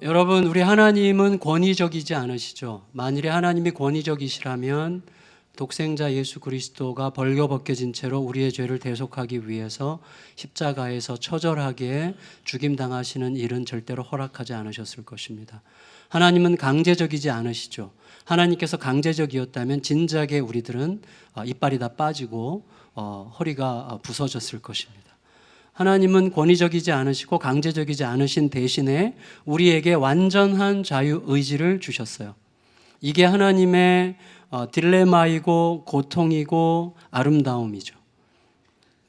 여러분, 우리 하나님은 권위적이지 않으시죠? 만일에 하나님이 권위적이시라면 독생자 예수 그리스도가 벌거벗겨진 채로 우리의 죄를 대속하기 위해서 십자가에서 처절하게 죽임당하시는 일은 절대로 허락하지 않으셨을 것입니다. 하나님은 강제적이지 않으시죠. 하나님께서 강제적이었다면 진작에 우리들은 이빨이 다 빠지고 허리가 부서졌을 것입니다. 하나님은 권위적이지 않으시고 강제적이지 않으신 대신에 우리에게 완전한 자유의지를 주셨어요. 이게 하나님의 딜레마이고 고통이고 아름다움이죠.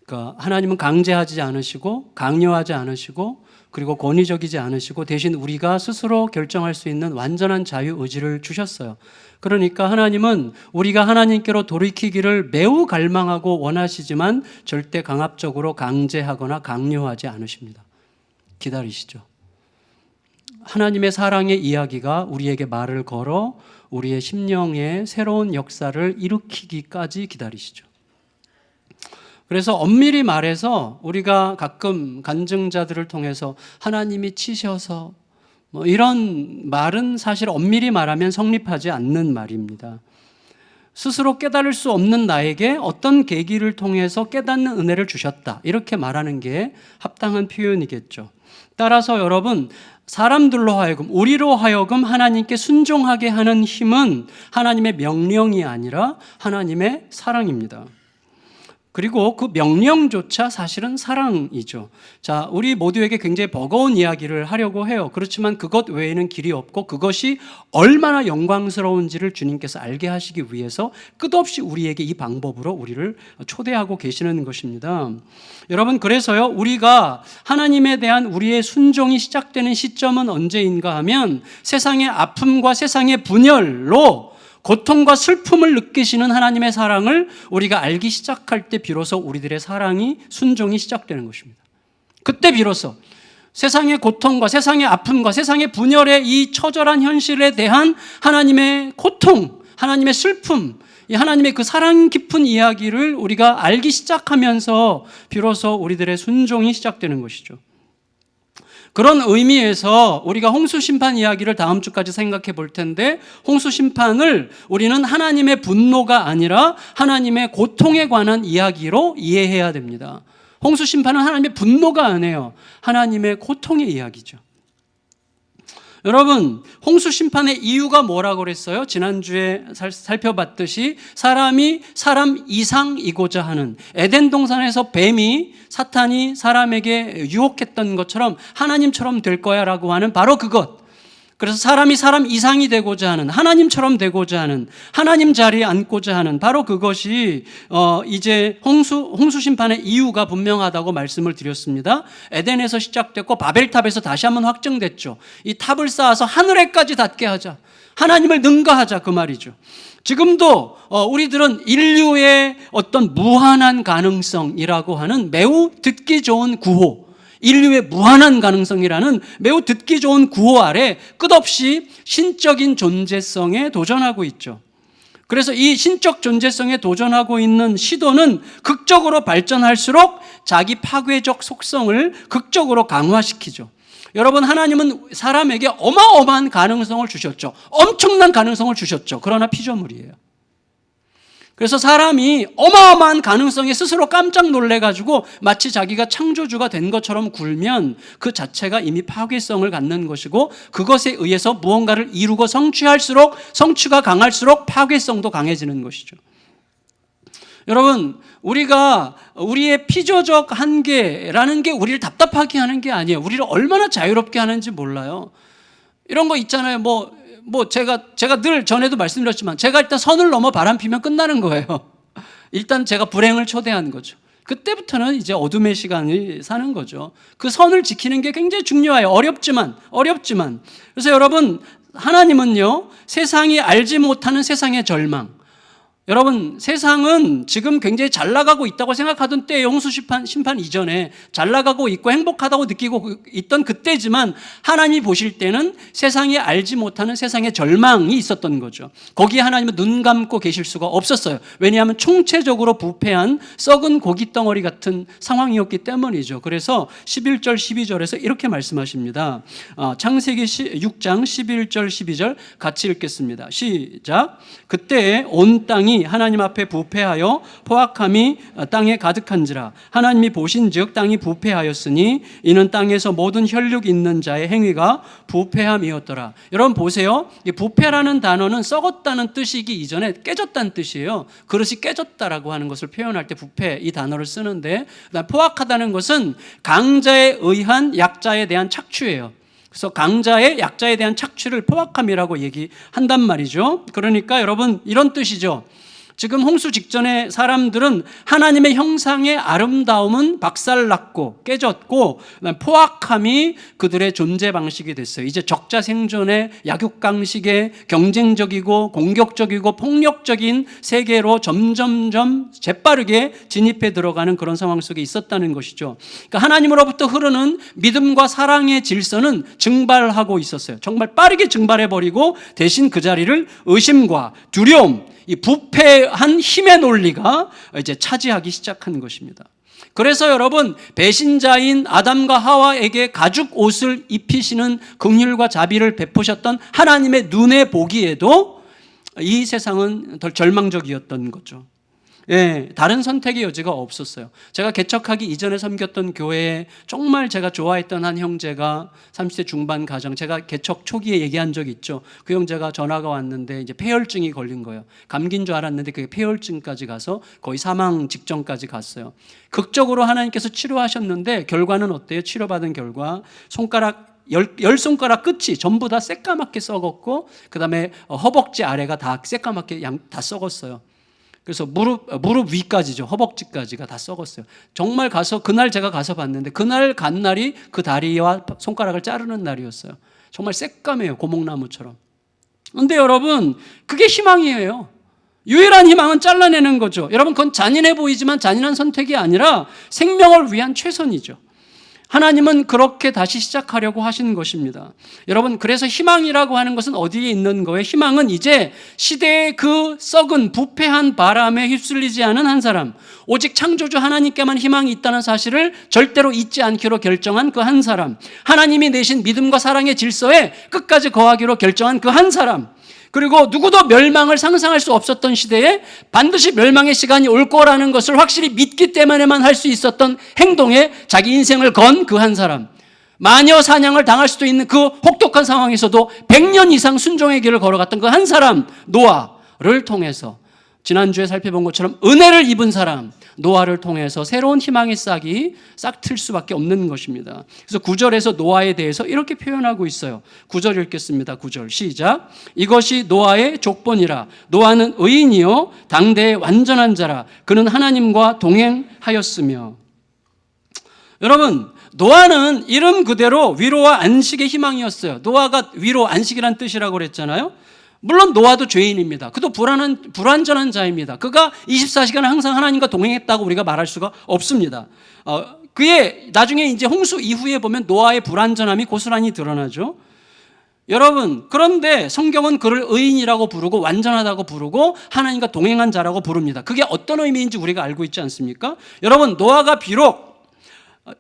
그러니까 하나님은 강제하지 않으시고 강요하지 않으시고 그리고 권위적이지 않으시고 대신 우리가 스스로 결정할 수 있는 완전한 자유의지를 주셨어요. 그러니까 하나님은 우리가 하나님께로 돌이키기를 매우 갈망하고 원하시지만 절대 강압적으로 강제하거나 강요하지 않으십니다. 기다리시죠. 하나님의 사랑의 이야기가 우리에게 말을 걸어 우리의 심령에 새로운 역사를 일으키기까지 기다리시죠. 그래서 엄밀히 말해서 우리가 가끔 간증자들을 통해서 하나님이 치셔서 이런 말은 사실 엄밀히 말하면 성립하지 않는 말입니다. 스스로 깨달을 수 없는 나에게 어떤 계기를 통해서 깨닫는 은혜를 주셨다, 이렇게 말하는 게 합당한 표현이겠죠. 따라서 여러분, 사람들로 하여금, 우리로 하여금 하나님께 순종하게 하는 힘은 하나님의 명령이 아니라 하나님의 사랑입니다. 그리고 그 명령조차 사실은 사랑이죠. 자, 우리 모두에게 굉장히 버거운 이야기를 하려고 해요. 그렇지만 그것 외에는 길이 없고 그것이 얼마나 영광스러운지를 주님께서 알게 하시기 위해서 끝없이 우리에게 이 방법으로 우리를 초대하고 계시는 것입니다. 여러분, 그래서요, 우리가 하나님에 대한 우리의 순종이 시작되는 시점은 언제인가 하면 세상의 아픔과 세상의 분열로 고통과 슬픔을 느끼시는 하나님의 사랑을 우리가 알기 시작할 때 비로소 우리들의 사랑이, 순종이 시작되는 것입니다. 그때 비로소 세상의 고통과 세상의 아픔과 세상의 분열의 이 처절한 현실에 대한 하나님의 고통, 하나님의 슬픔, 이 하나님의 그 사랑 깊은 이야기를 우리가 알기 시작하면서 비로소 우리들의 순종이 시작되는 것이죠. 그런 의미에서 우리가 홍수심판 이야기를 다음 주까지 생각해 볼 텐데, 홍수심판을 우리는 하나님의 분노가 아니라 하나님의 고통에 관한 이야기로 이해해야 됩니다. 홍수심판은 하나님의 분노가 아니에요. 하나님의 고통의 이야기죠. 여러분, 홍수심판의 이유가 뭐라고 그랬어요? 지난주에 살펴봤듯이 사람이 사람 이상이고자 하는, 에덴 동산에서 뱀이, 사탄이 사람에게 유혹했던 것처럼 하나님처럼 될 거야 라고 하는 바로 그것. 그래서 사람이 사람 이상이 되고자 하는, 하나님처럼 되고자 하는, 하나님 자리에 앉고자 하는 바로 그것이 이제 홍수 심판의 이유가 분명하다고 말씀을 드렸습니다. 에덴에서 시작됐고 바벨탑에서 다시 한번 확정됐죠. 이 탑을 쌓아서 하늘에까지 닿게 하자, 하나님을 능가하자, 그 말이죠. 지금도 우리들은 인류의 어떤 무한한 가능성이라고 하는 매우 듣기 좋은 구호, 인류의 무한한 가능성이라는 매우 듣기 좋은 구호 아래 끝없이 신적인 존재성에 도전하고 있죠. 그래서 이 신적 존재성에 도전하고 있는 시도는 극적으로 발전할수록 자기 파괴적 속성을 극적으로 강화시키죠. 여러분, 하나님은 사람에게 어마어마한 가능성을 주셨죠. 엄청난 가능성을 주셨죠. 그러나 피조물이에요. 그래서 사람이 어마어마한 가능성에 스스로 깜짝 놀래가지고 마치 자기가 창조주가 된 것처럼 굴면 그 자체가 이미 파괴성을 갖는 것이고, 그것에 의해서 무언가를 이루고 성취할수록, 성취가 강할수록 파괴성도 강해지는 것이죠. 여러분, 우리가 우리의 피조적 한계라는 게 우리를 답답하게 하는 게 아니에요. 우리를 얼마나 자유롭게 하는지 몰라요. 이런 거 있잖아요. 제가 늘 전에도 말씀드렸지만, 제가 일단 선을 넘어 바람 피면 끝나는 거예요. 일단 제가 불행을 초대한 거죠. 그때부터는 이제 어둠의 시간을 사는 거죠. 그 선을 지키는 게 굉장히 중요해요. 어렵지만. 그래서 여러분, 하나님은요, 세상이 알지 못하는 세상의 절망, 여러분, 세상은 지금 굉장히 잘 나가고 있다고 생각하던 때에 홍수 심판 이전에 잘 나가고 있고 행복하다고 느끼고 있던 그때지만 하나님이 보실 때는 세상에 알지 못하는 세상의 절망이 있었던 거죠. 거기에 하나님은 눈 감고 계실 수가 없었어요. 왜냐하면 총체적으로 부패한 썩은 고깃덩어리 같은 상황이었기 때문이죠. 그래서 11절 12절에서 이렇게 말씀하십니다. 창세기 6장 11절 12절 같이 읽겠습니다. 시작. 그때 온 땅이 하나님 앞에 부패하여 포악함이 땅에 가득한지라. 하나님이 보신즉 땅이 부패하였으니 이는 땅에서 모든 혈육 있는 자의 행위가 부패함이었더라. 여러분 보세요. 이 부패라는 단어는 썩었다는 뜻이기 이전에 깨졌다는 뜻이에요. 그릇이 깨졌다라고 하는 것을 표현할 때 부패 이 단어를 쓰는데, 그다음 포악하다는 것은 강자에 의한 약자에 대한 착취예요. 그래서 강자의 약자에 대한 착취를 포악함이라고 얘기한단 말이죠. 그러니까 여러분 이런 뜻이죠. 지금 홍수 직전에 사람들은 하나님의 형상의 아름다움은 박살났고 깨졌고 포악함이 그들의 존재 방식이 됐어요. 이제 적자생존의 약육강식의 경쟁적이고 공격적이고 폭력적인 세계로 점점점 재빠르게 진입해 들어가는 그런 상황 속에 있었다는 것이죠. 그러니까 하나님으로부터 흐르는 믿음과 사랑의 질서는 증발하고 있었어요. 정말 빠르게 증발해버리고 대신 그 자리를 의심과 두려움, 이 부패한 힘의 논리가 이제 차지하기 시작한 것입니다. 그래서 여러분, 배신자인 아담과 하와에게 가죽 옷을 입히시는 긍휼과 자비를 베푸셨던 하나님의 눈에 보기에도 이 세상은 덜 절망적이었던 거죠. 예, 다른 선택의 여지가 없었어요. 제가 개척하기 이전에 섬겼던 교회에 정말 제가 좋아했던 한 형제가 30대 중반 가정, 제가 개척 초기에 얘기한 적이 있죠. 그 형제가 전화가 왔는데 이제 폐혈증이 걸린 거예요. 감기인 줄 알았는데 그게 폐혈증까지 가서 거의 사망 직전까지 갔어요. 극적으로 하나님께서 치료하셨는데 결과는 어때요? 치료받은 결과 손가락 10손가락 끝이 전부 다 새까맣게 썩었고, 그 다음에 허벅지 아래가 다 새까맣게 다 썩었어요. 그래서 무릎 위까지죠. 허벅지까지가 다 썩었어요. 정말 그날 제가 가서 봤는데 그날 간 날이 그 다리와 손가락을 자르는 날이었어요. 정말 새까매요. 고목나무처럼. 그런데 여러분, 그게 희망이에요. 유일한 희망은 잘라내는 거죠. 여러분, 그건 잔인해 보이지만 잔인한 선택이 아니라 생명을 위한 최선이죠. 하나님은 그렇게 다시 시작하려고 하신 것입니다. 여러분, 그래서 희망이라고 하는 것은 어디에 있는 거예요? 희망은 이제 시대의 그 썩은 부패한 바람에 휩쓸리지 않은 한 사람, 오직 창조주 하나님께만 희망이 있다는 사실을 절대로 잊지 않기로 결정한 그 한 사람, 하나님이 내신 믿음과 사랑의 질서에 끝까지 거하기로 결정한 그 한 사람, 그리고 누구도 멸망을 상상할 수 없었던 시대에 반드시 멸망의 시간이 올 거라는 것을 확실히 믿기 때문에만 할 수 있었던 행동에 자기 인생을 건 그 한 사람, 마녀 사냥을 당할 수도 있는 그 혹독한 상황에서도 100년 이상 순종의 길을 걸어갔던 그 한 사람, 노아를 통해서 지난주에 살펴본 것처럼 은혜를 입은 사람 노아를 통해서 새로운 희망의 싹이 싹틀 수밖에 없는 것입니다. 그래서 9절에서 노아에 대해서 이렇게 표현하고 있어요. 9절 읽겠습니다. 9절 시작. 이것이 노아의 족본이라. 노아는 의인이요 당대의 완전한 자라. 그는 하나님과 동행하였으며. 여러분, 노아는 이름 그대로 위로와 안식의 희망이었어요. 노아가 위로, 안식이란 뜻이라고 그랬잖아요. 물론 노아도 죄인입니다. 그도 불완전한 자입니다. 그가 24시간 항상 하나님과 동행했다고 우리가 말할 수가 없습니다. 그의 나중에 이제 홍수 이후에 보면 노아의 불완전함이 고스란히 드러나죠. 여러분, 그런데 성경은 그를 의인이라고 부르고 완전하다고 부르고 하나님과 동행한 자라고 부릅니다. 그게 어떤 의미인지 우리가 알고 있지 않습니까? 여러분, 노아가 비록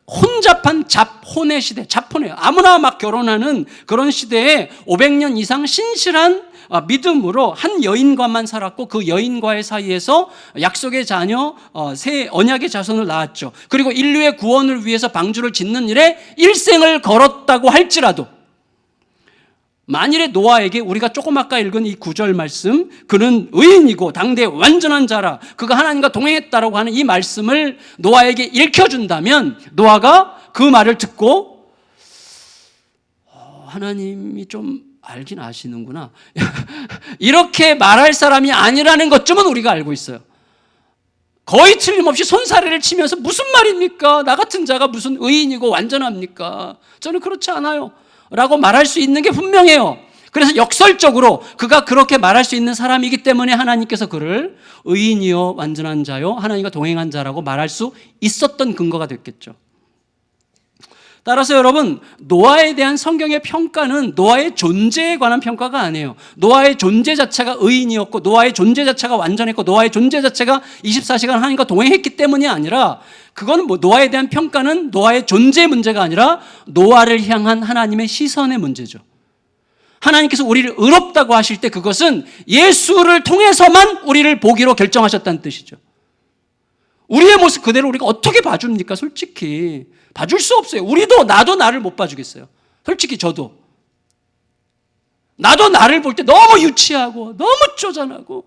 혼잡한 잡혼의 시대, 잡혼이에요. 아무나 막 결혼하는 그런 시대에 500년 이상 신실한 믿음으로 한 여인과만 살았고 그 여인과의 사이에서 약속의 자녀, 새 언약의 자손을 낳았죠. 그리고 인류의 구원을 위해서 방주를 짓는 일에 일생을 걸었다고 할지라도 만일에 노아에게 우리가 조금 아까 읽은 이 9절 말씀, 그는 의인이고 당대의 완전한 자라, 그가 하나님과 동행했다라고 하는 이 말씀을 노아에게 읽혀준다면 노아가 그 말을 듣고 하나님이 좀 알긴 아시는구나 이렇게 말할 사람이 아니라는 것쯤은 우리가 알고 있어요. 거의 틀림없이 손사래를 치면서 무슨 말입니까? 나 같은 자가 무슨 의인이고 완전합니까? 저는 그렇지 않아요 라고 말할 수 있는 게 분명해요. 그래서 역설적으로 그가 그렇게 말할 수 있는 사람이기 때문에 하나님께서 그를 의인이요 완전한 자요 하나님과 동행한 자라고 말할 수 있었던 근거가 됐겠죠. 따라서 여러분, 노아에 대한 성경의 평가는 노아의 존재에 관한 평가가 아니에요. 노아의 존재 자체가 의인이었고 노아의 존재 자체가 완전했고 노아의 존재 자체가 24시간 하나님과 동행했기 때문이 아니라, 그건 노아에 대한 평가는 노아의 존재의 문제가 아니라 노아를 향한 하나님의 시선의 문제죠. 하나님께서 우리를 의롭다고 하실 때 그것은 예수를 통해서만 우리를 보기로 결정하셨다는 뜻이죠. 우리의 모습 그대로 우리가 어떻게 봐줍니까? 솔직히 봐줄 수 없어요. 나도 나를 못 봐주겠어요. 솔직히 저도 나도 나를 볼 때 너무 유치하고 너무 쪼잔하고,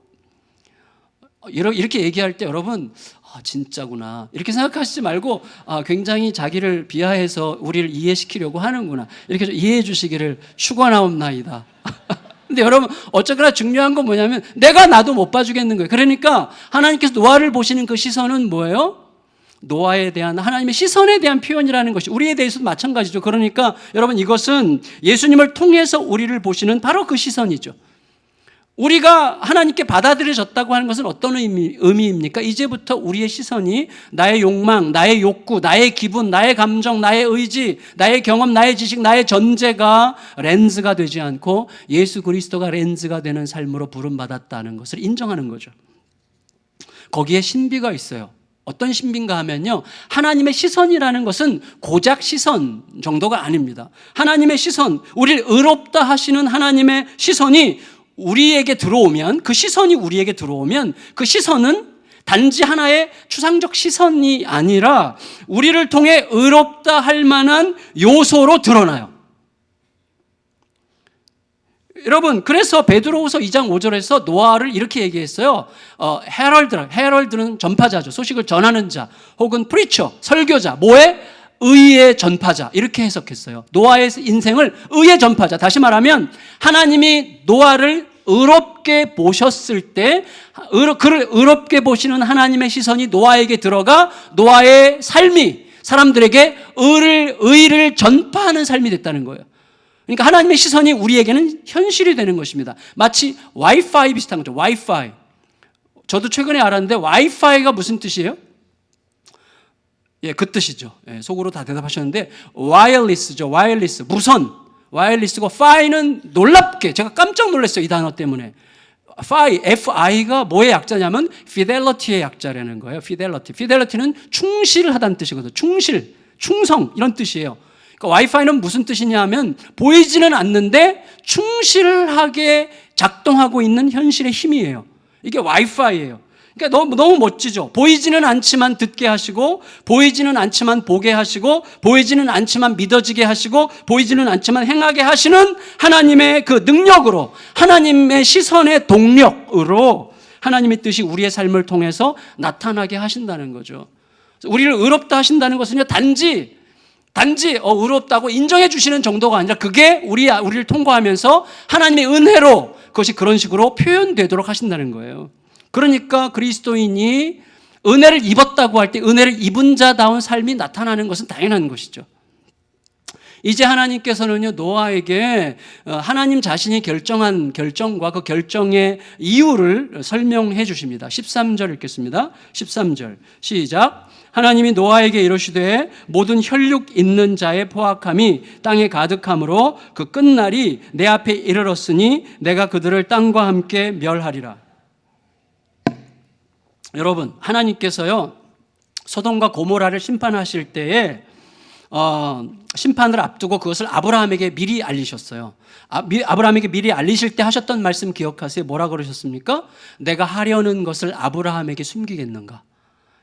이렇게 얘기할 때 여러분 진짜구나 이렇게 생각하시지 말고 굉장히 자기를 비하해서 우리를 이해시키려고 하는구나 이렇게 이해해 주시기를 축원하옵나이다. 근데 여러분 어쨌거나 중요한 건 뭐냐면 내가 나도 못 봐주겠는 거예요. 그러니까 하나님께서 노아를 보시는 그 시선은 뭐예요? 노아에 대한 하나님의 시선에 대한 표현이라는 것이 우리에 대해서도 마찬가지죠. 그러니까 여러분 이것은 예수님을 통해서 우리를 보시는 바로 그 시선이죠. 우리가 하나님께 받아들여졌다고 하는 것은 어떤 의미입니까? 이제부터 우리의 시선이 나의 욕망, 나의 욕구, 나의 기분, 나의 감정, 나의 의지, 나의 경험, 나의 지식, 나의 전제가 렌즈가 되지 않고 예수 그리스도가 렌즈가 되는 삶으로 부름받았다는 것을 인정하는 거죠. 거기에 신비가 있어요. 어떤 신비인가 하면요, 하나님의 시선이라는 것은 고작 시선 정도가 아닙니다. 하나님의 시선, 우리를 의롭다 하시는 하나님의 시선이 우리에게 들어오면, 그 시선이 우리에게 들어오면 그 시선은 단지 하나의 추상적 시선이 아니라 우리를 통해 의롭다 할 만한 요소로 드러나요. 여러분, 그래서 베드로후서 2장 5절에서 노아를 이렇게 얘기했어요. 헤럴드는 전파자죠. 소식을 전하는 자, 혹은 프리처, 설교자, 뭐의? 의의 전파자, 이렇게 해석했어요. 노아의 인생을 의의 전파자. 다시 말하면 하나님이 노아를 의롭게 보셨을 때 그를 의롭게 보시는 하나님의 시선이 노아에게 들어가 노아의 삶이 사람들에게 의를 전파하는 삶이 됐다는 거예요. 그러니까 하나님의 시선이 우리에게는 현실이 되는 것입니다. 마치 와이파이 비슷한 거죠. 와이파이. 저도 최근에 알았는데 와이파이가 무슨 뜻이에요? 그 뜻이죠. 속으로 다 대답하셨는데 와이어리스죠. 와이어리스, 무선. 와이어리스고 파이는 놀랍게 제가 깜짝 놀랐어요. 이 단어 때문에. FI가 뭐의 약자냐면 fidelity의 약자라는 거예요. fidelity는 충실하다는 뜻이거든요. 충성 이런 뜻이에요. 그러니까 와이파이는 무슨 뜻이냐면 보이지는 않는데 충실하게 작동하고 있는 현실의 힘이에요. 이게 와이파이예요. 그러니까 너무 멋지죠. 보이지는 않지만 듣게 하시고, 보이지는 않지만 보게 하시고, 보이지는 않지만 믿어지게 하시고, 보이지는 않지만 행하게 하시는 하나님의 그 능력으로, 하나님의 시선의 동력으로 하나님의 뜻이 우리의 삶을 통해서 나타나게 하신다는 거죠. 우리를 의롭다 하신다는 것은요, 단지 의롭다고 인정해 주시는 정도가 아니라 그게 우리를 통과하면서 하나님의 은혜로 그것이 그런 식으로 표현되도록 하신다는 거예요. 그러니까 그리스도인이 은혜를 입었다고 할 때 은혜를 입은 자다운 삶이 나타나는 것은 당연한 것이죠. 이제 하나님께서는요, 노아에게 하나님 자신이 결정한 결정과 그 결정의 이유를 설명해 주십니다. 13절 읽겠습니다. 13절 시작. 하나님이 노아에게 이르시되 모든 혈육 있는 자의 포악함이 땅에 가득함으로 그 끝날이 내 앞에 이르렀으니 내가 그들을 땅과 함께 멸하리라. 여러분, 하나님께서요, 소돔과 고모라를 심판하실 때에 심판을 앞두고 그것을 아브라함에게 미리 알리셨어요. 아브라함에게 미리 알리실 때 하셨던 말씀 기억하세요? 뭐라 그러셨습니까? 내가 하려는 것을 아브라함에게 숨기겠는가?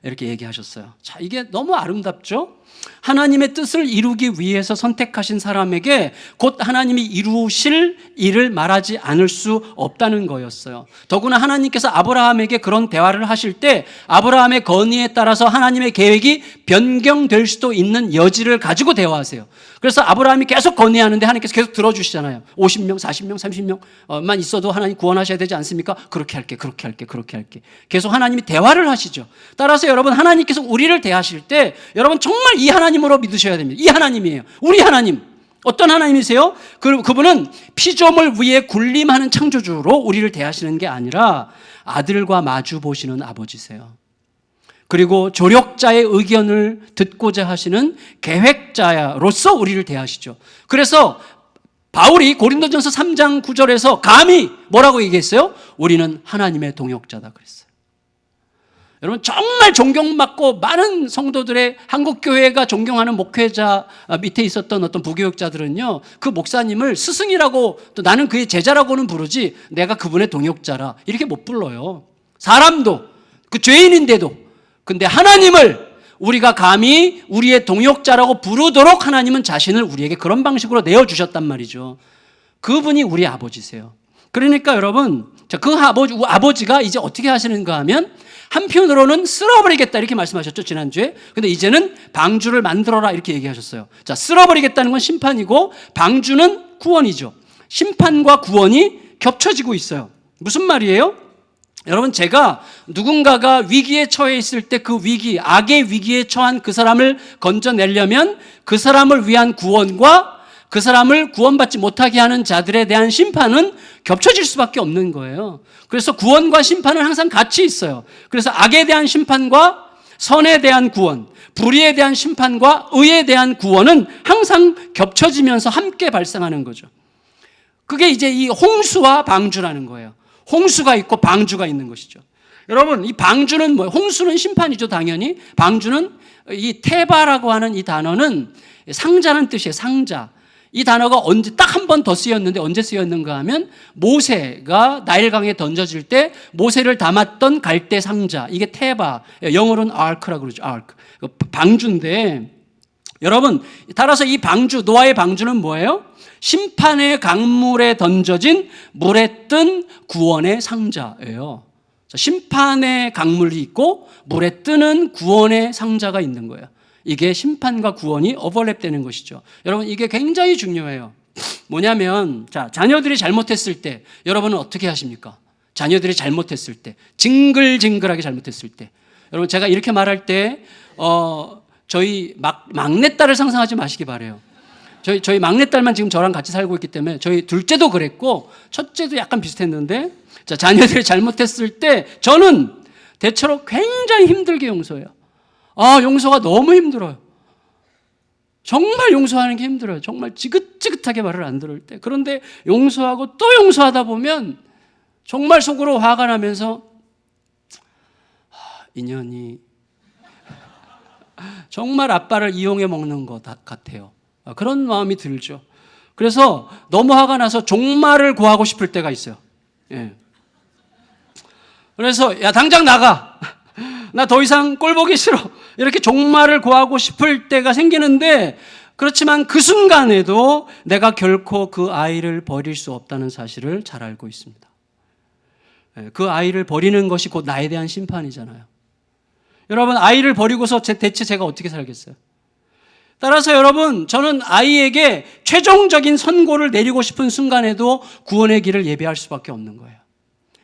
이렇게 얘기하셨어요. 자, 이게 너무 아름답죠? 하나님의 뜻을 이루기 위해서 선택하신 사람에게 곧 하나님이 이루실 일을 말하지 않을 수 없다는 거였어요. 더구나 하나님께서 아브라함에게 그런 대화를 하실 때 아브라함의 건의에 따라서 하나님의 계획이 변경될 수도 있는 여지를 가지고 대화하세요. 그래서 아브라함이 계속 건의하는데 하나님께서 계속 들어주시잖아요. 50명, 40명, 30명만 있어도 하나님 구원하셔야 되지 않습니까? 그렇게 할게. 계속 하나님이 대화를 하시죠. 따라서 여러분, 하나님께서 우리를 대하실 때 여러분 정말 이 하나님으로 믿으셔야 됩니다. 이 하나님이에요. 우리 하나님. 어떤 하나님이세요? 그분은 피조물 위에 군림하는 창조주로 우리를 대하시는 게 아니라 아들과 마주 보시는 아버지세요. 그리고 조력자의 의견을 듣고자 하시는 계획자로서 우리를 대하시죠. 그래서 바울이 고린도전서 3장 9절에서 감히 뭐라고 얘기했어요? 우리는 하나님의 동역자다 그랬어요. 여러분 정말 존경받고 많은 성도들의 한국교회가 존경하는 목회자 밑에 있었던 어떤 부교육자들은요, 그 목사님을 스승이라고 또 나는 그의 제자라고는 부르지 내가 그분의 동역자라 이렇게 못 불러요. 사람도 그 죄인인데도. 근데 하나님을 우리가 감히 우리의 동역자라고 부르도록 하나님은 자신을 우리에게 그런 방식으로 내어주셨단 말이죠. 그분이 우리 아버지세요. 그러니까 여러분 그 아버지가 이제 어떻게 하시는가 하면 한편으로는 쓸어버리겠다 이렇게 말씀하셨죠 지난주에. 근데 이제는 방주를 만들어라 이렇게 얘기하셨어요. 자, 쓸어버리겠다는 건 심판이고 방주는 구원이죠. 심판과 구원이 겹쳐지고 있어요. 무슨 말이에요? 여러분 제가 누군가가 위기에 처해 있을 때 그 위기, 악의 위기에 처한 그 사람을 건져내려면 그 사람을 위한 구원과 그 사람을 구원받지 못하게 하는 자들에 대한 심판은 겹쳐질 수밖에 없는 거예요. 그래서 구원과 심판은 항상 같이 있어요. 그래서 악에 대한 심판과 선에 대한 구원, 불의에 대한 심판과 의에 대한 구원은 항상 겹쳐지면서 함께 발생하는 거죠. 그게 이제 이 홍수와 방주라는 거예요. 홍수가 있고 방주가 있는 것이죠. 여러분 이 방주는 뭐예요? 홍수는 심판이죠 당연히. 방주는 이 테바라고 하는 이 단어는 상자는 뜻이에요. 상자. 이 단어가 언제 딱 한 번 더 쓰였는데 언제 쓰였는가 하면 모세가 나일강에 던져질 때 모세를 담았던 갈대 상자, 이게 테바, 영어로는 아크라고 그러죠. 아크. 방주인데 여러분 따라서 이 방주, 노아의 방주는 뭐예요? 심판의 강물에 던져진 물에 뜬 구원의 상자예요. 심판의 강물이 있고 물에 뜨는 구원의 상자가 있는 거예요. 이게 심판과 구원이 오버랩되는 것이죠. 여러분 이게 굉장히 중요해요. 뭐냐면 자, 자녀들이 잘못했을 때 여러분은 어떻게 하십니까? 자녀들이 잘못했을 때, 징글징글하게 잘못했을 때, 여러분 제가 이렇게 말할 때 저희 막내딸을 상상하지 마시기 바라요. 저희 막내딸만 지금 저랑 같이 살고 있기 때문에 저희 둘째도 그랬고 첫째도 약간 비슷했는데, 자, 자녀들이 잘못했을 때 저는 대체로 굉장히 힘들게 용서해요. 용서가 너무 힘들어요. 정말 용서하는 게 힘들어요. 정말 지긋지긋하게 말을 안 들을 때. 그런데 용서하고 또 용서하다 보면 정말 속으로 화가 나면서 인연이 정말 아빠를 이용해 먹는 것 같아요. 그런 마음이 들죠. 그래서 너무 화가 나서 종말을 구하고 싶을 때가 있어요. 예. 그래서 야 당장 나가. 나 더 이상 꼴 보기 싫어. 이렇게 종말을 구하고 싶을 때가 생기는데, 그렇지만 그 순간에도 내가 결코 그 아이를 버릴 수 없다는 사실을 잘 알고 있습니다. 그 아이를 버리는 것이 곧 나에 대한 심판이잖아요. 여러분 아이를 버리고서 대체 제가 어떻게 살겠어요? 따라서 여러분 저는 아이에게 최종적인 선고를 내리고 싶은 순간에도 구원의 길을 예배할 수밖에 없는 거예요.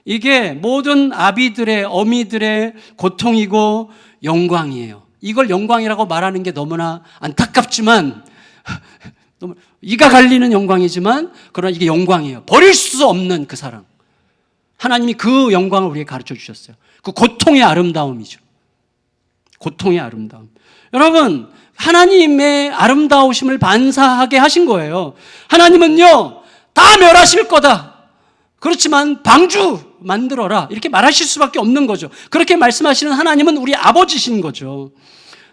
이게 모든 아비들의 어미들의 고통이고 영광이에요. 이걸 영광이라고 말하는 게 너무나 안타깝지만 너무 이가 갈리는 영광이지만 그러나 이게 영광이에요. 버릴 수 없는 그 사랑. 하나님이 그 영광을 우리에게 가르쳐 주셨어요. 그 고통의 아름다움이죠. 고통의 아름다움. 여러분 하나님의 아름다우심을 반사하게 하신 거예요. 하나님은요 다 멸하실 거다. 그렇지만 방주 만들어라 이렇게 말하실 수밖에 없는 거죠. 그렇게 말씀하시는 하나님은 우리 아버지신 거죠.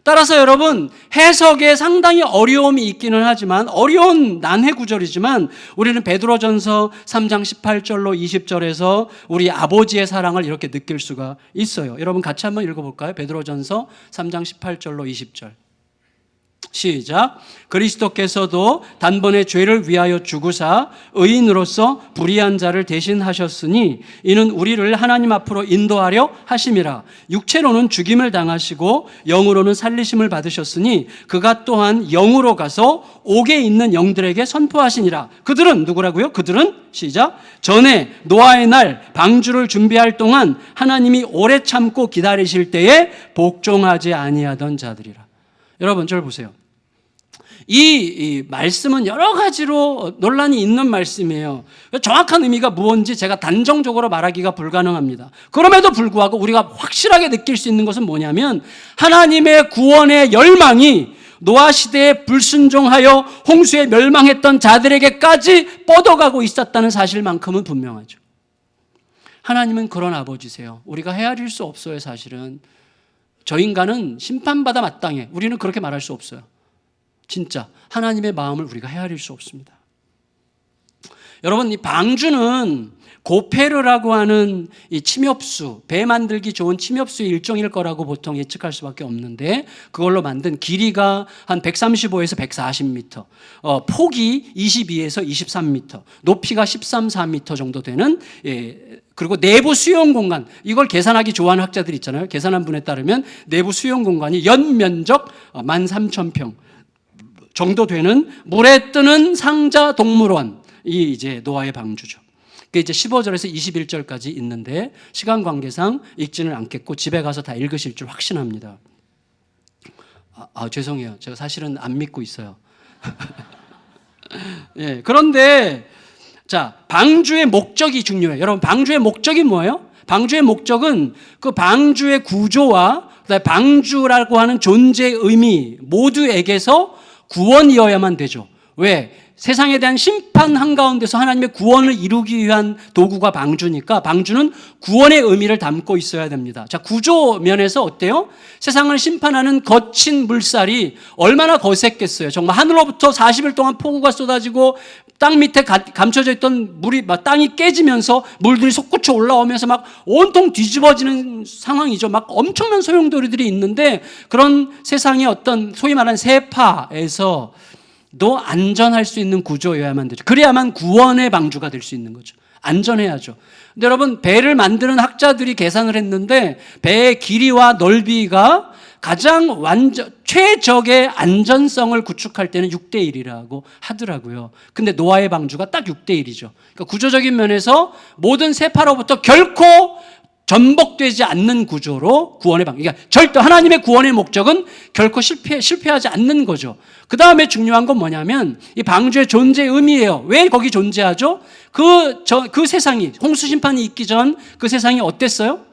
따라서 여러분 해석에 상당히 어려움이 있기는 하지만, 어려운 난해 구절이지만 우리는 베드로전서 3장 18절로 20절에서 우리 아버지의 사랑을 이렇게 느낄 수가 있어요. 여러분 같이 한번 읽어볼까요? 베드로전서 3장 18절로 20절 시작. 그리스도께서도 단번에 죄를 위하여 죽으사 의인으로서 불의한 자를 대신하셨으니 이는 우리를 하나님 앞으로 인도하려 하심이라. 육체로는 죽임을 당하시고 영으로는 살리심을 받으셨으니 그가 또한 영으로 가서 옥에 있는 영들에게 선포하시니라. 그들은 누구라고요? 그들은 시작. 전에 노아의 날 방주를 준비할 동안 하나님이 오래 참고 기다리실 때에 복종하지 아니하던 자들이라. 여러분 저를 보세요. 이 말씀은 여러 가지로 논란이 있는 말씀이에요. 정확한 의미가 무엇인지 제가 단정적으로 말하기가 불가능합니다. 그럼에도 불구하고 우리가 확실하게 느낄 수 있는 것은 뭐냐면 하나님의 구원의 열망이 노아 시대에 불순종하여 홍수에 멸망했던 자들에게까지 뻗어가고 있었다는 사실만큼은 분명하죠. 하나님은 그런 아버지세요. 우리가 헤아릴 수 없어요. 사실은 저 인간은 심판받아 마땅해. 우리는 그렇게 말할 수 없어요. 진짜 하나님의 마음을 우리가 헤아릴 수 없습니다. 여러분, 이 방주는 고페르라고 하는 이 침엽수, 배 만들기 좋은 침엽수의 일종일 거라고 보통 예측할 수밖에 없는데, 그걸로 만든 길이가 한 135에서 140m, 폭이 22에서 23m, 높이가 13, 4m 정도 되는, 그리고 내부 수용 공간, 이걸 계산하기 좋아하는 학자들 있잖아요. 계산한 분에 따르면 내부 수용 공간이 연면적 13,000평 정도 되는 물에 뜨는 상자 동물원이 이제 노아의 방주죠. 그게 이제 15절에서 21절까지 있는데 시간 관계상 읽지는 않겠고 집에 가서 다 읽으실 줄 확신합니다. 죄송해요. 제가 사실은 안 믿고 있어요. 예, 그런데 자, 방주의 목적이 중요해요. 여러분, 방주의 목적이 뭐예요? 방주의 목적은 그 방주의 구조와 방주라고 하는 존재의 의미 모두에게서 구원이어야만 되죠. 왜? 세상에 대한 심판 한가운데서 하나님의 구원을 이루기 위한 도구가 방주니까 방주는 구원의 의미를 담고 있어야 됩니다. 자, 구조 면에서 어때요? 세상을 심판하는 거친 물살이 얼마나 거셌겠어요. 정말 하늘로부터 40일 동안 폭우가 쏟아지고 땅 밑에 감춰져 있던 물이 막 땅이 깨지면서 물들이 솟구쳐 올라오면서 막 온통 뒤집어지는 상황이죠. 막 엄청난 소용돌이들이 있는데 그런 세상의 어떤 소위 말하는 세파에서 도 안전할 수 있는 구조여야만 되죠. 그래야만 구원의 방주가 될 수 있는 거죠. 안전해야죠. 근데 여러분, 배를 만드는 학자들이 계산을 했는데 배의 길이와 넓이가 가장 최적의 안전성을 구축할 때는 6대1이라고 하더라고요. 근데 노아의 방주가 딱 6대1이죠. 그러니까 구조적인 면에서 모든 세파로부터 결코 전복되지 않는 구조로 구원의 방주. 그러니까 절대 하나님의 구원의 목적은 결코 실패하지 않는 거죠. 그 다음에 중요한 건 뭐냐면 이 방주의 존재의 의미예요. 왜 거기 존재하죠? 그 세상이, 홍수 심판이 있기 전 그 세상이 어땠어요?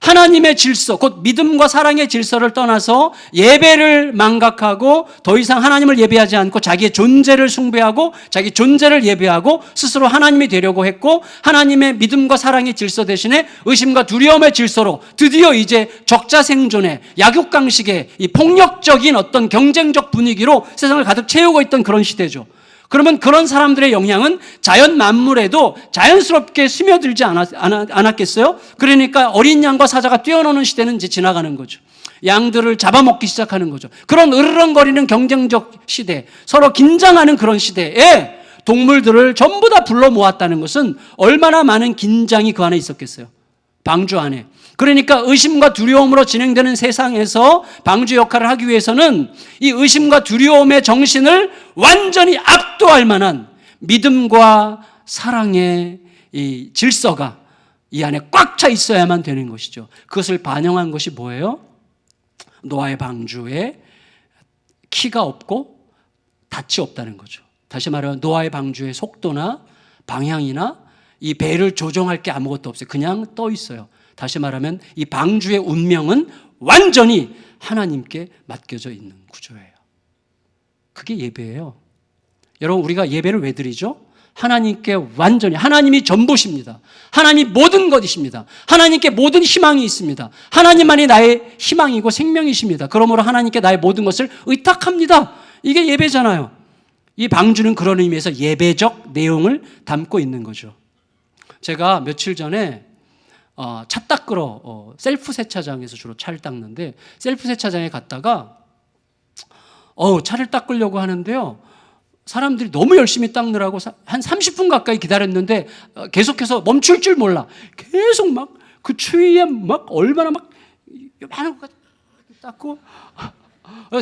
하나님의 질서, 곧 믿음과 사랑의 질서를 떠나서 예배를 망각하고 더 이상 하나님을 예배하지 않고 자기의 존재를 숭배하고 자기 존재를 예배하고 스스로 하나님이 되려고 했고 하나님의 믿음과 사랑의 질서 대신에 의심과 두려움의 질서로 드디어 이제 적자생존의 약육강식의 이 폭력적인 어떤 경쟁적 분위기로 세상을 가득 채우고 있던 그런 시대죠. 그러면 그런 사람들의 영향은 자연 만물에도 자연스럽게 스며들지 않았겠어요? 그러니까 어린 양과 사자가 뛰어노는 시대는 이제 지나가는 거죠. 양들을 잡아먹기 시작하는 거죠. 그런 으르렁거리는 경쟁적 시대, 서로 긴장하는 그런 시대에 동물들을 전부 다 불러 모았다는 것은 얼마나 많은 긴장이 그 안에 있었겠어요. 방주 안에. 그러니까 의심과 두려움으로 진행되는 세상에서 방주 역할을 하기 위해서는 이 의심과 두려움의 정신을 완전히 압도할 만한 믿음과 사랑의 이 질서가 이 안에 꽉 차 있어야만 되는 것이죠. 그것을 반영한 것이 뭐예요? 노아의 방주에 키가 없고 닻이 없다는 거죠. 다시 말하면 노아의 방주의 속도나 방향이나 이 배를 조종할 게 아무것도 없어요. 그냥 떠 있어요. 다시 말하면 이 방주의 운명은 완전히 하나님께 맡겨져 있는 구조예요. 그게 예배예요. 여러분, 우리가 예배를 왜 드리죠? 하나님께 완전히, 하나님이 전부십니다. 하나님이 모든 것이십니다. 하나님께 모든 희망이 있습니다. 하나님만이 나의 희망이고 생명이십니다. 그러므로 하나님께 나의 모든 것을 의탁합니다. 이게 예배잖아요. 이 방주는 그런 의미에서 예배적 내용을 담고 있는 거죠. 제가 며칠 전에 차 닦으러 셀프 세차장에서 주로 차를 닦는데 셀프 세차장에 갔다가 차를 닦으려고 하는데요, 사람들이 너무 열심히 닦느라고 한 30분 가까이 기다렸는데 계속해서 멈출 줄 몰라. 계속 막 그 추위에 막 얼마나 막 많은 거 닦고,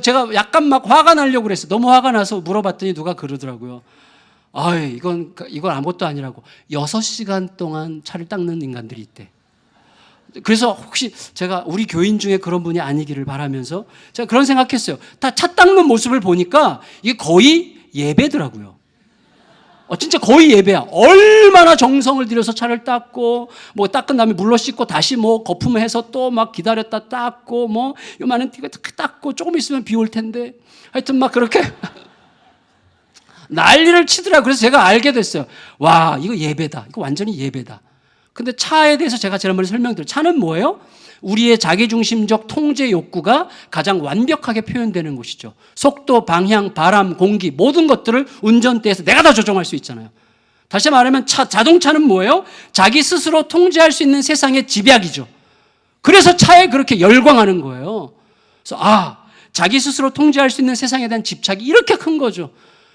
제가 약간 막 화가 나려고 그랬어요. 너무 화가 나서 물어봤더니 누가 그러더라고요. 이건 아무것도 아니라고. 6시간 동안 차를 닦는 인간들이 있대. 그래서 혹시 제가 우리 교인 중에 그런 분이 아니기를 바라면서 제가 그런 생각했어요. 다 차 닦는 모습을 보니까 이게 거의 예배더라고요. 진짜 거의 예배야. 얼마나 정성을 들여서 차를 닦고, 뭐 닦은 다음에 물로 씻고 다시 뭐 거품해서 또 막 기다렸다 닦고, 뭐 요만한 티가 닦고 조금 있으면 비 올 텐데. 하여튼 막 그렇게 난리를 치더라고요. 그래서 제가 알게 됐어요. 와, 이거 예배다. 이거 완전히 예배다. 근데 차에 대해서 제가 지난번에 설명드렸죠. 차는 뭐예요? 우리의 자기중심적 통제 욕구가 가장 완벽하게 표현되는 곳이죠. 속도, 방향, 바람, 공기 모든 것들을 운전대에서 내가 다 조정할 수 있잖아요. 다시 말하면 자동차는 뭐예요? 자기 스스로 통제할 수 있는 세상의 집약이죠. 그래서 차에 그렇게 열광하는 거예요. 그래서 자기 스스로 통제할 수 있는 세상에 대한 집착이 이렇게 큰 거죠.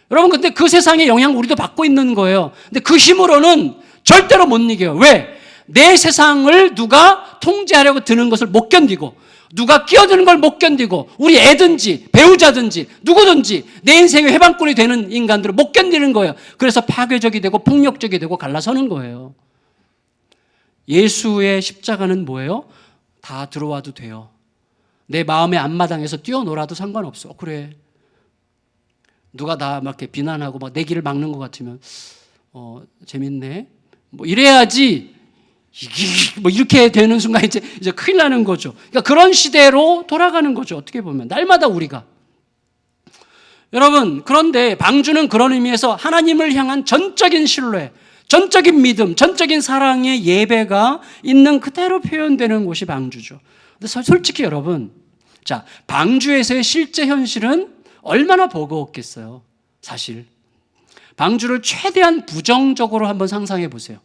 여러분, 근데 그 세상의 영향을 우리도 받고 있는 거예요. 근데 그 힘으로는 절대로 못 이겨요. 왜? 내 세상을 누가 통제하려고 드는 것을 못 견디고, 누가 끼어드는 걸 못 견디고, 우리 애든지 배우자든지 누구든지 내 인생의 회방꾼이 되는 인간들을 못 견디는 거예요. 그래서 파괴적이 되고 폭력적이 되고 갈라서는 거예요. 예수의 십자가는 뭐예요? 다 들어와도 돼요. 내 마음의 앞마당에서 뛰어놀아도 상관없어. 그래. 누가 나 막 이렇게 비난하고 막 내 길을 막는 것 같으면 재밌네. 뭐 이래야지. 뭐 이렇게 되는 순간 이제 큰일 나는 거죠. 그러니까 그런 시대로 돌아가는 거죠. 어떻게 보면 날마다 우리가. 여러분, 그런데 방주는 그런 의미에서 하나님을 향한 전적인 신뢰, 전적인 믿음, 전적인 사랑의 예배가 있는 그대로 표현되는 곳이 방주죠. 근데 솔직히 여러분, 자, 방주에서의 실제 현실은 얼마나 버거웠겠어요. 사실 방주를 최대한 부정적으로 한번 상상해 보세요.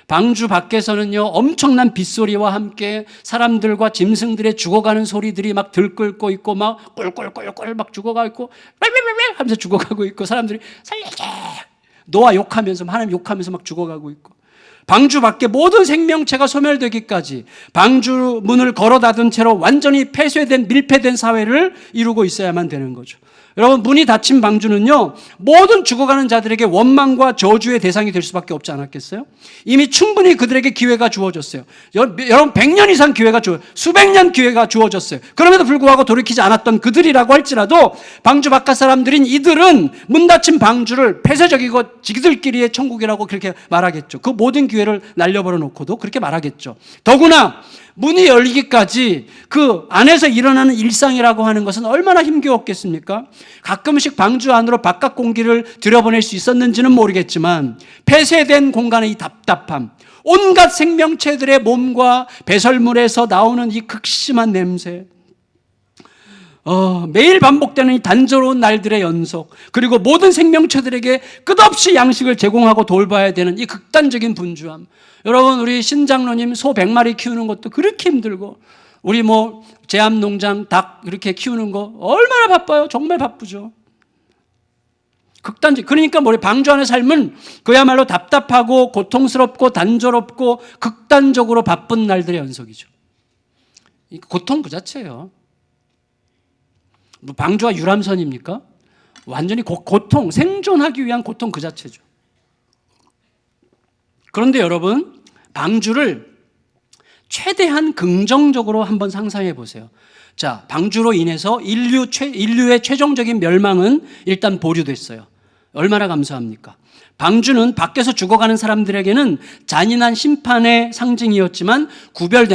방주 밖에서는요, 엄청난 빗소리와 함께 사람들과 짐승들의 죽어가는 소리들이 막 들끓고 있고, 막 꿀꿀꿀꿀 막 죽어가고 있고, 왈왈왈왈 하면서 죽어가고 있고, 사람들이 살려줘! 노아 욕하면서, 하나님 욕하면서 막 죽어가고 있고, 방주 밖에 모든 생명체가 소멸되기까지 방주 문을 걸어 닫은 채로 완전히 폐쇄된, 밀폐된 사회를 이루고 있어야만 되는 거죠. 여러분, 문이 닫힌 방주는요, 모든 죽어가는 자들에게 원망과 저주의 대상이 될 수밖에 없지 않았겠어요? 이미 충분히 그들에게 기회가 주어졌어요. 여러분, 100년 이상 기회가 수백 년 기회가 주어졌어요. 그럼에도 불구하고 돌이키지 않았던 그들이라고 할지라도 방주 바깥 사람들인 이들은 문 닫힌 방주를 폐쇄적이고 지들끼리의 천국이라고 그렇게 말하겠죠. 그 모든 기회를 날려버려 놓고도 그렇게 말하겠죠. 더구나 문이 열리기까지 그 안에서 일어나는 일상이라고 하는 것은 얼마나 힘겨웠겠습니까? 가끔씩 방주 안으로 바깥 공기를 들여보낼 수 있었는지는 모르겠지만 폐쇄된 공간의 이 답답함, 온갖 생명체들의 몸과 배설물에서 나오는 이 극심한 냄새, 매일 반복되는 이 단조로운 날들의 연속, 그리고 모든 생명체들에게 끝없이 양식을 제공하고 돌봐야 되는 이 극단적인 분주함. 여러분, 우리 신장로님 소 100마리 키우는 것도 그렇게 힘들고, 우리 뭐 제암농장 닭 이렇게 키우는 거 얼마나 바빠요. 정말 바쁘죠. 극단적. 그러니까 우리 방주 안의 삶은 그야말로 답답하고 고통스럽고 단조롭고 극단적으로 바쁜 날들의 연속이죠. 고통 그 자체예요. 방주가 유람선입니까? 완전히 고통, 생존하기 위한 고통 그 자체죠. 그런데 여러분, 방주를 최대한 긍정적으로 한번 상상해 보세요. 자, 방주로 인해서 인류의 최종적인 멸망은 일단 보류됐어요. 얼마나 감사합니까? 방주는 밖에서 죽어가는 사람들에게는 잔인한 심판의 상징이었지만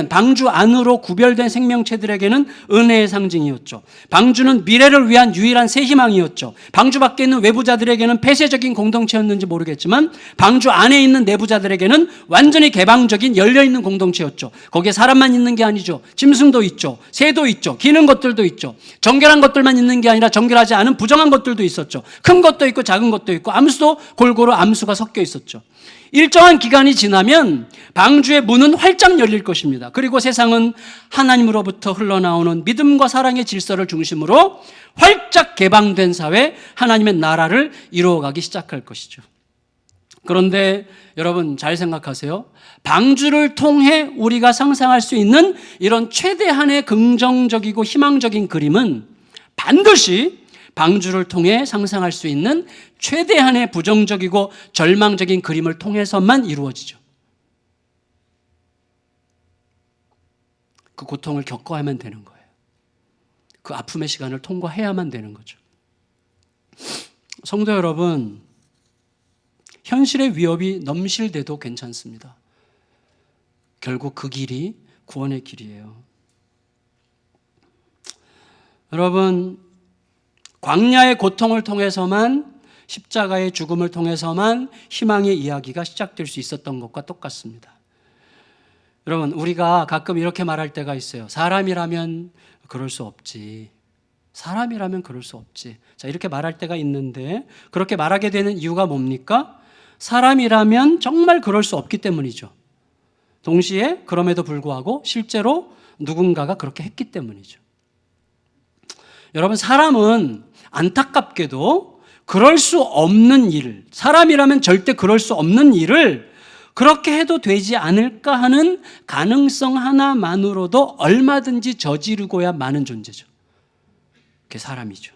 방주 안으로 구별된 생명체들에게는 은혜의 상징이었죠. 방주는 미래를 위한 유일한 새 희망이었죠. 방주 밖에 있는 외부자들에게는 폐쇄적인 공동체였는지 모르겠지만 방주 안에 있는 내부자들에게는 완전히 개방적인 열려있는 공동체였죠. 거기에 사람만 있는 게 아니죠. 짐승도 있죠. 새도 있죠. 기는 것들도 있죠. 정결한 것들만 있는 게 아니라 정결하지 않은 부정한 것들도 있었죠. 큰 것도 있고 작은 것도 있고 암수도 골고루 암수가 섞여 있었죠. 일정한 기간이 지나면 방주의 문은 활짝 열릴 것입니다. 그리고 세상은 하나님으로부터 흘러나오는 믿음과 사랑의 질서를 중심으로 활짝 개방된 사회, 하나님의 나라를 이루어가기 시작할 것이죠. 그런데 여러분 잘 생각하세요. 방주를 통해 우리가 상상할 수 있는 이런 최대한의 긍정적이고 희망적인 그림은 반드시 방주를 통해 상상할 수 있는 최대한의 부정적이고 절망적인 그림을 통해서만 이루어지죠. 그 고통을 겪어야만 되는 거예요. 그 아픔의 시간을 통과해야만 되는 거죠. 성도 여러분, 현실의 위협이 넘실대도 괜찮습니다. 결국 그 길이 구원의 길이에요. 여러분, 광야의 고통을 통해서만, 십자가의 죽음을 통해서만 희망의 이야기가 시작될 수 있었던 것과 똑같습니다. 여러분, 우리가 가끔 이렇게 말할 때가 있어요. 사람이라면 그럴 수 없지. 사람이라면 그럴 수 없지. 자, 이렇게 말할 때가 있는데, 그렇게 말하게 되는 이유가 뭡니까? 사람이라면 정말 그럴 수 없기 때문이죠. 동시에 그럼에도 불구하고 실제로 누군가가 그렇게 했기 때문이죠. 여러분, 사람은 안타깝게도 그럴 수 없는 일, 사람이라면 절대 그럴 수 없는 일을 그렇게 해도 되지 않을까 하는 가능성 하나만으로도 얼마든지 저지르고야 마는 존재죠. 그게 사람이죠.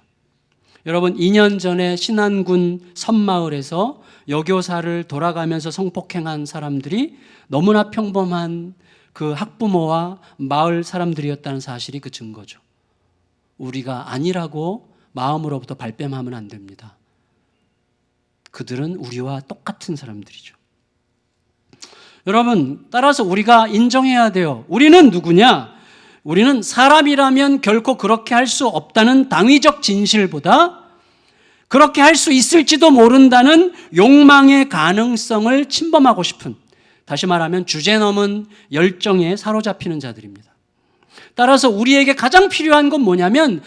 여러분, 2년 전에 신안군 섬마을에서 여교사를 돌아가면서 성폭행한 사람들이 너무나 평범한 그 학부모와 마을 사람들이었다는 사실이 그 증거죠. 우리가 아니라고 마음으로부터 발뺌하면 안 됩니다. 그들은 우리와 똑같은 사람들이죠. 여러분, 따라서 우리가 인정해야 돼요. 우리는 누구냐? 우리는 사람이라면 결코 그렇게 할 수 없다는 당위적 진실보다 그렇게 할 수 있을지도 모른다는 욕망의 가능성을 침범하고 싶은, 다시 말하면 주제 넘은 열정에 사로잡히는 자들입니다. 따라서 우리에게 가장 필요한 건 뭐냐면,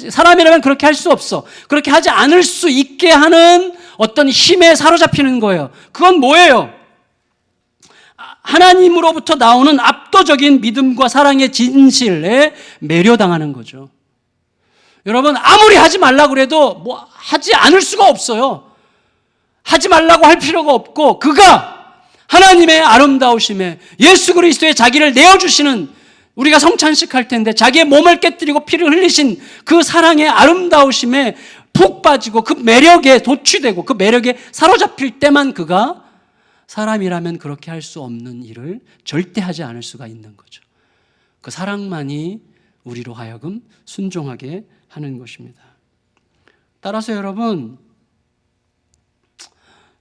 사람이라면 그렇게 할 수 없어, 그렇게 하지 않을 수 있게 하는 어떤 힘에 사로잡히는 거예요. 그건 뭐예요? 하나님으로부터 나오는 압도적인 믿음과 사랑의 진실에 매료당하는 거죠. 여러분, 아무리 하지 말라고 그래도 하지 않을 수가 없어요. 하지 말라고 할 필요가 없고, 그가 하나님의 아름다우심에 예수 그리스도의 자기를 내어주시는, 우리가 성찬식 할 텐데 자기의 몸을 깨뜨리고 피를 흘리신 그 사랑의 아름다우심에 푹 빠지고 그 매력에 도취되고 그 매력에 사로잡힐 때만 그가 사람이라면 그렇게 할 수 없는 일을 절대 하지 않을 수가 있는 거죠. 그 사랑만이 우리로 하여금 순종하게 하는 것입니다. 따라서 여러분,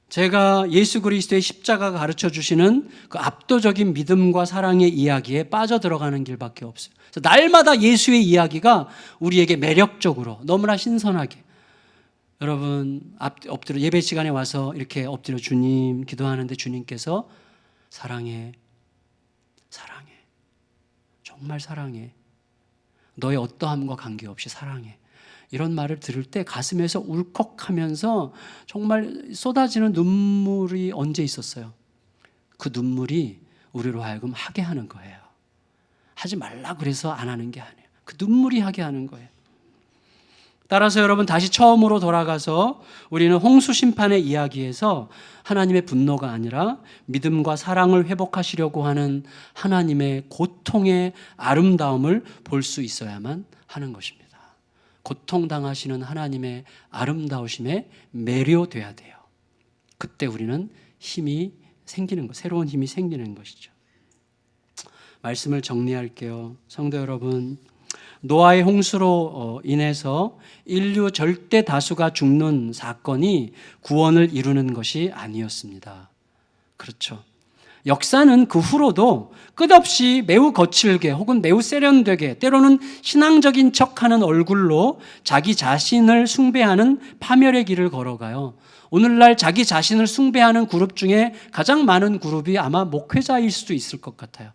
제가 예수 그리스도의 십자가가 가르쳐 주시는 그 압도적인 믿음과 사랑의 이야기에 빠져들어가는 길밖에 없어요. 그래서 날마다 예수의 이야기가 우리에게 매력적으로, 너무나 신선하게, 여러분 엎드려 예배 시간에 와서 이렇게 엎드려 주님 기도하는데 주님께서 사랑해, 사랑해, 정말 사랑해, 너의 어떠함과 관계없이 사랑해, 이런 말을 들을 때 가슴에서 울컥하면서 정말 쏟아지는 눈물이 언제 있었어요? 그 눈물이 우리로 하여금 하게 하는 거예요. 하지 말라 그래서 안 하는 게 아니에요. 그 눈물이 하게 하는 거예요. 따라서 여러분, 다시 처음으로 돌아가서 우리는 홍수 심판의 이야기에서 하나님의 분노가 아니라 믿음과 사랑을 회복하시려고 하는 하나님의 고통의 아름다움을 볼 수 있어야만 하는 것입니다. 고통당하시는 하나님의 아름다우심에 매료돼야 돼요. 그때 우리는 힘이 생기는 것, 새로운 힘이 생기는 것이죠. 말씀을 정리할게요. 성도 여러분, 노아의 홍수로 인해서 인류 절대 다수가 죽는 사건이 구원을 이루는 것이 아니었습니다. 그렇죠. 역사는 그 후로도 끝없이 매우 거칠게 혹은 매우 세련되게, 때로는 신앙적인 척하는 얼굴로 자기 자신을 숭배하는 파멸의 길을 걸어가요. 오늘날 자기 자신을 숭배하는 그룹 중에 가장 많은 그룹이 아마 목회자일 수도 있을 것 같아요.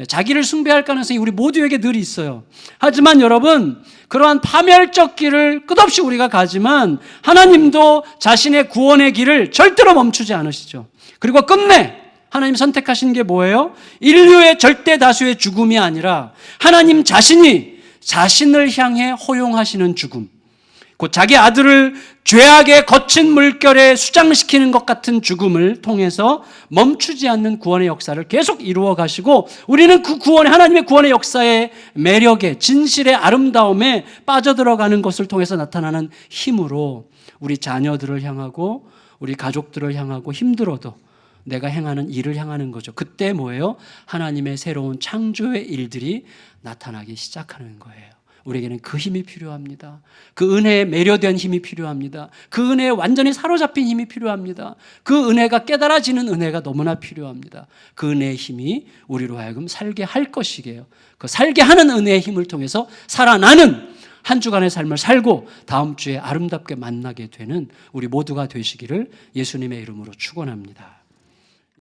자기를 숭배할 가능성이 우리 모두에게 늘 있어요. 하지만 여러분, 그러한 파멸적 길을 끝없이 우리가 가지만 하나님도 자신의 구원의 길을 절대로 멈추지 않으시죠. 그리고 끝내 하나님 선택하신 게 뭐예요? 인류의 절대 다수의 죽음이 아니라 하나님 자신이 자신을 향해 허용하시는 죽음, 곧 자기 아들을 죄악의 거친 물결에 수장시키는 것 같은 죽음을 통해서 멈추지 않는 구원의 역사를 계속 이루어 가시고, 우리는 그 구원의, 하나님의 구원의 역사의 매력에, 진실의 아름다움에 빠져들어가는 것을 통해서 나타나는 힘으로 우리 자녀들을 향하고 우리 가족들을 향하고 힘들어도 내가 행하는 일을 향하는 거죠. 그때 뭐예요? 하나님의 새로운 창조의 일들이 나타나기 시작하는 거예요. 우리에게는 그 힘이 필요합니다. 그 은혜에 매료된 힘이 필요합니다. 그 은혜에 완전히 사로잡힌 힘이 필요합니다. 그 은혜가 깨달아지는 은혜가 너무나 필요합니다. 그 은혜의 힘이 우리로 하여금 살게 할 것이게요. 그 살게 하는 은혜의 힘을 통해서 살아나는 한 주간의 삶을 살고 다음 주에 아름답게 만나게 되는 우리 모두가 되시기를 예수님의 이름으로 축원합니다.